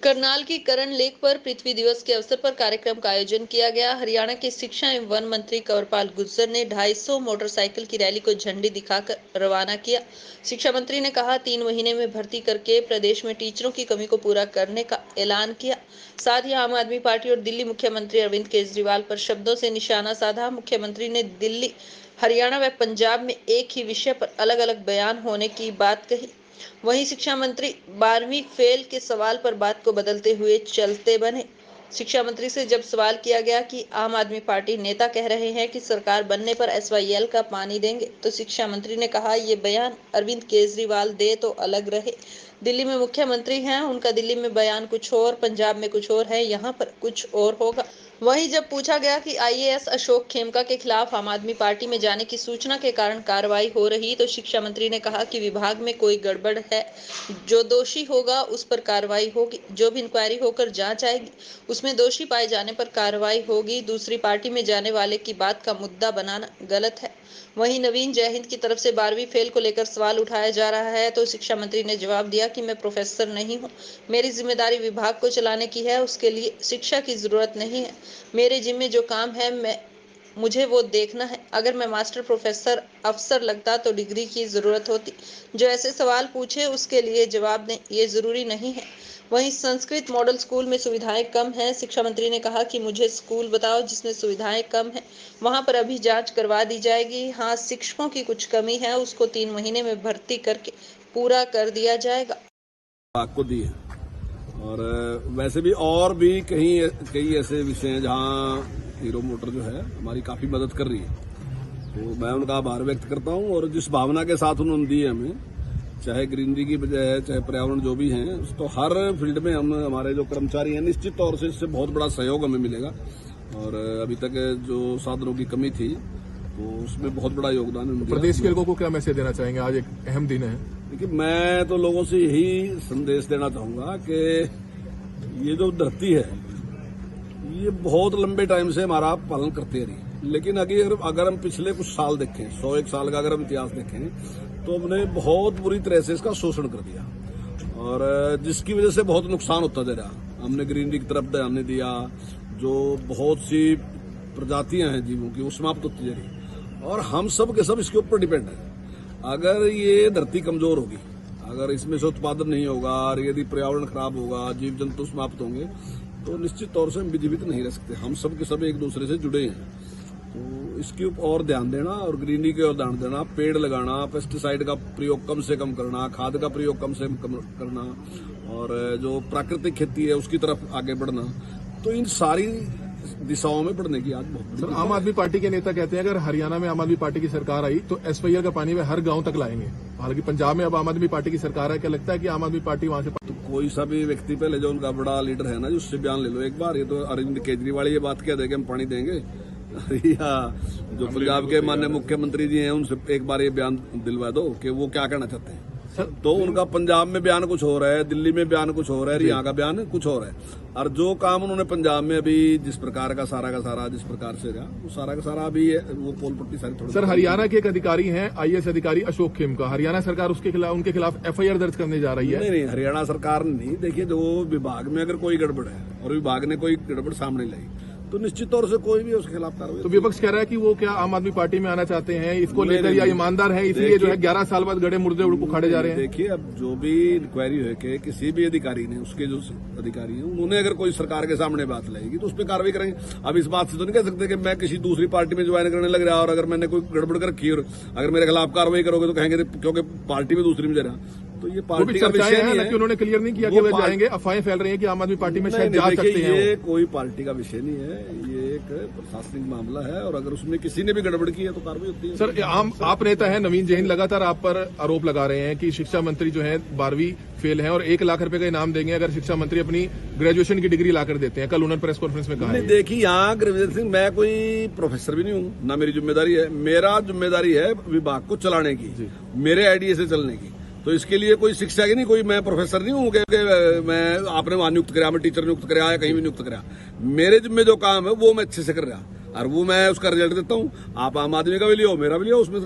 करनाल की करण लेक पर पृथ्वी दिवस के अवसर पर कार्यक्रम का आयोजन किया गया। हरियाणा के शिक्षा एवं वन मंत्री कंवरपाल गुर्जर ने 250 मोटरसाइकिल की रैली को झंडी दिखाकर रवाना किया। शिक्षा मंत्री ने कहा 3 महीने में भर्ती करके प्रदेश में टीचरों की कमी को पूरा करने का ऐलान किया। साथ ही आम आदमी पार्टी और दिल्ली मुख्यमंत्री अरविंद केजरीवाल पर शब्दों से निशाना साधा। मुख्यमंत्री ने दिल्ली, हरियाणा व पंजाब में एक ही विषय पर अलग अलग बयान होने की बात कही। वहीं शिक्षा मंत्री 12वीं फेल के सवाल पर बात को बदलते हुए चलते बने। शिक्षा मंत्री से जब सवाल किया गया कि आम आदमी पार्टी नेता कह रहे हैं कि सरकार बनने पर SYL का पानी देंगे, तो शिक्षा मंत्री ने कहा ये बयान अरविंद केजरीवाल दे तो अलग रहे। दिल्ली में मुख्यमंत्री हैं, उनका दिल्ली में बयान कुछ और, पंजाब में कुछ और है, यहाँ पर कुछ और होगा। वहीं जब पूछा गया कि IAS अशोक खेमका के खिलाफ आम आदमी पार्टी में जाने की सूचना के कारण कार्रवाई हो रही, तो शिक्षा मंत्री ने कहा कि विभाग में कोई गड़बड़ है, जो दोषी होगा उस पर कार्रवाई होगी। जो भी इंक्वायरी होकर जांच आएगी उसमें दोषी पाए जाने पर कार्रवाई होगी। दूसरी पार्टी में जाने वाले की बात का मुद्दा बनाना गलत है। वहीं नवीन जयहिंद की तरफ से 12वीं फेल को लेकर सवाल उठाया जा रहा है, तो शिक्षा मंत्री ने जवाब दिया कि मैं प्रोफेसर नहीं हूं, मेरी जिम्मेदारी विभाग को चलाने की है, उसके लिए शिक्षा की जरूरत नहीं है। मेरे जिम्मे जो काम है मुझे वो देखना है। अगर मैं मास्टर, प्रोफेसर, अफसर लगता तो डिग्री की जरूरत होती। जो ऐसे सवाल पूछे उसके लिए जवाब दें, ये जरूरी नहीं है। वहीं संस्कृत मॉडल स्कूल में सुविधाएं कम हैं। शिक्षा मंत्री ने कहा कि मुझे स्कूल बताओ जिसमें सुविधाएं कम हैं, वहां पर अभी जांच करवा दी जाएगी। हाँ, शिक्षकों की कुछ कमी है, उसको 3 महीने में भर्ती करके पूरा कर दिया जाएगा। आपको दी है और वैसे भी और भी कई ऐसे विषय हैं जहाँ हीरो मोटर जो है हमारी काफी मदद कर रही है, तो मैं उनका आभार व्यक्त करता हूँ। और जिस भावना के साथ उन्होंने दी है हमें, चाहे ग्रीनरी की वजह है, चाहे पर्यावरण जो भी है, तो हर फील्ड में हम हमारे जो कर्मचारी हैं निश्चित तौर से इससे बहुत बड़ा सहयोग हमें मिलेगा। और अभी तक जो साधनों की कमी थी तो उसमें बहुत बड़ा योगदान है। प्रदेश के लोगों को क्या मैसेज देना चाहेंगे? आज एक अहम दिन है। देखिए, मैं तो लोगों से यही संदेश देना चाहूंगा कि ये जो धरती है ये बहुत लंबे टाइम से हमारा पालन करते रही, लेकिन अगर हम पिछले कुछ साल देखें, 101 साल का अगर हम इतिहास देखें, तो हमने बहुत बुरी तरह से इसका शोषण कर दिया और जिसकी वजह से बहुत नुकसान होता जा रहा। हमने ग्रीनरी की तरफ ध्यान नहीं दिया, जो बहुत सी प्रजातियां हैं जीवों की वो समाप्त होती जा रही, और हम सब के सब इसके ऊपर डिपेंड है। अगर ये धरती कमजोर होगी, अगर इसमें से उत्पादन नहीं होगा और यदि पर्यावरण खराब होगा, जीव जंतु समाप्त होंगे, तो निश्चित तौर से हम जीवित नहीं रह सकते। हम सब के सब एक दूसरे से जुड़े हैं, तो इसके ऊपर और ध्यान देना और ग्रीनरी की ओर ध्यान देना, पेड़ लगाना, पेस्टिसाइड का प्रयोग कम से कम करना, खाद का प्रयोग कम से कम करना, और जो प्राकृतिक खेती है उसकी तरफ आगे बढ़ना, तो इन सारी दिशाओं में बढ़ने की आज बहुत। सर, आम आदमी पार्टी के नेता कहते हैं अगर हरियाणा में आम आदमी पार्टी की सरकार आई तो SYL का पानी वे हर गांव तक लाएंगे। हालांकि पंजाब में अब आम आदमी पार्टी की सरकार है, क्या लगता है कि आम आदमी पार्टी वहां से तो कोई सा भी व्यक्ति पहले जो उनका बड़ा लीडर है ना, जो उससे बयान ले लो एक बार। ये तो अरविंद केजरीवाल ये बात क्या देंगे हम पानी देंगे, या जो पंजाब के माननीय मुख्यमंत्री जी हैं उनसे एक बार ये बयान दिलवा दो कि वो क्या कहना चाहते हैं। तो उनका पंजाब में बयान कुछ हो रहा है, दिल्ली में बयान कुछ हो रहा है, यहाँ का बयान कुछ हो रहा है। और जो काम उन्होंने पंजाब में अभी जिस प्रकार का सारा जिस प्रकार से रहा, वो सारा का सारा अभी वो पोल पट्टी सारी थोड़ी। सर, हरियाणा के एक अधिकारी हैं IAS अधिकारी अशोक खेमका, हरियाणा सरकार उनके खिलाफ FIR दर्ज करने जा रही है। नहीं, हरियाणा सरकार नहीं। देखिए, जो विभाग में अगर कोई गड़बड़ है और विभाग ने कोई गड़बड़ सामने लाई, तो निश्चित तौर से कोई भी उसके खिलाफ कार्रवाई। तो विपक्ष कह रहा है कि वो क्या आम आदमी पार्टी में आना चाहते हैं, इसको लेकर या ईमानदार है इसलिए जो है 11 साल बाद गड़े मुर्दे उखाड़े जा रहे हैं। देखिए, अब जो भी इंक्वायरी है कि किसी भी अधिकारी ने, उसके जो अधिकारी हैं उन्होंने अगर कोई सरकार के सामने बात लाएगी तो उस पर कार्रवाई करेंगे। अब इस बात से तो नहीं कह सकते कि मैं किसी दूसरी पार्टी में ज्वाइन करने लग रहा और अगर मैंने कोई गड़बड़ कर रखी और अगर मेरे खिलाफ कार्रवाई करोगे तो कहेंगे क्योंकि पार्टी में दूसरी में जा रहा। तो ये पार्टी का विषय नहीं है, उन्होंने क्लियर नहीं किया कि वे जाएंगे। अफवाहें फैल रही हैं कि आम आदमी पार्टी में शायद जा सकते हैं। ये कोई पार्टी का विषय नहीं है, ये एक प्रशासनिक मामला है और अगर उसमें किसी ने भी गड़बड़ की है तो कार्रवाई होती है। सर, आप नेता है नवीन जयहिंद लगातार आप पर आरोप लगा रहे हैं कि शिक्षा मंत्री जो है 12वीं फेल है और 1 लाख रुपए का इनाम देंगे अगर शिक्षा मंत्री अपनी ग्रेजुएशन की डिग्री लाकर देते हैं। कल उन्होंने प्रेस कॉन्फ्रेंस में कहा। देखिए, यहाँ ग्रेजुएशन, मैं कोई प्रोफेसर भी नहीं हूँ, ना मेरी जिम्मेदारी है। मेरा जिम्मेदारी है विभाग को चलाने की, मेरे आइडिया से चलने की। तो इसके लिए कोई शिक्षा की नहीं, कोई मैं प्रोफेसर नहीं हूँ कि मैं आपने वहां नियुक्त कराया, मैं टीचर नियुक्त कराया या कहीं भी नियुक्त कराया। मेरे जिम्मे जो काम है वो मैं अच्छे से कर रहा और वो मैं उसका रिजल्ट देता हूँ। आप आम आदमी का भी लियो, मेरा भी लियो, उसमें